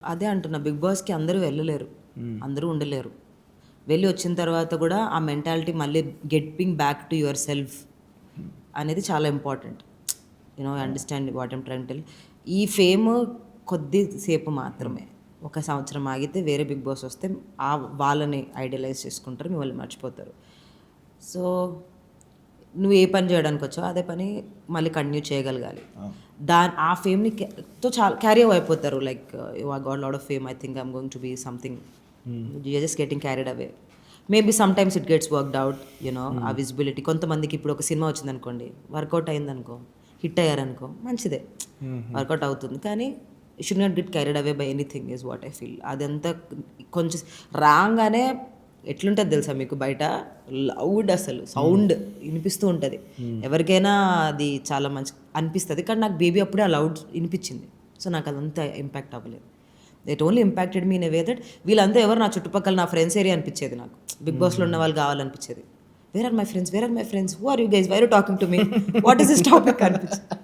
అదే అంటున్నా, బిగ్ బాస్కి అందరూ వెళ్ళలేరు, అందరూ ఉండలేరు. వెళ్ళి వచ్చిన తర్వాత కూడా ఆ మెంటాలిటీ మళ్ళీ getting back to your self అనేది చాలా important. You know understand what I'm trying to tell. ఈ ఫేమ్ కొద్దిసేపు మాత్రమే. ఒక సంవత్సరం ఆగితే వేరే బిగ్ బాస్ వస్తే ఆ వాళ్ళని ఐడియలైజ్ చేసుకుంటారు, మిమ్మల్ని మర్చిపోతారు. సో నువ్వు ఏ పని చేయడానికి వచ్చావు అదే పని మళ్ళీ కంటిన్యూ చేయగలగాలి. ఆ ఫేమ్ని తో చాలా క్యారీ అయిపోతారు. Like I got lot of fame, I think I'm going to be something. You're just getting carried away. Maybe sometimes it gets worked out, you know ఆ విజిబిలిటీ. కొంతమందికి ఇప్పుడు ఒక సినిమా వచ్చిందనుకోండి, వర్కౌట్ అయిందనుకో, హిట్ అయ్యారనుకో, మంచిదే, work out అవుతుంది. కానీ you should not get carried away by anything is what I feel. అదంతా కొంచెం రాగానే ఎట్లుంటుంది తెలుసా మీకు, బయట లౌడ్ అసలు సౌండ్ వినిపిస్తూ ఉంటుంది. ఎవరికైనా అది చాలా మంచి అనిపిస్తుంది, కానీ నాకు బేబీ అప్పుడే ఆ లౌడ్ వినిపించింది. సో నాకు అదంతా ఇంపాక్ట్ అవ్వలేదు. It only impacted me in a way that వీళ్ళంతా ఎవరు నా చుట్టుపక్కల నా ఫ్రెండ్స్ ఏరియా అనిపించేది నాకు. బిగ్ బాస్లో ఉన్న వాళ్ళు కావాలనిపించేది. Where are my friends, where are my friends, who are you guys, why are you talking to me, what is this topic అనిపించింది.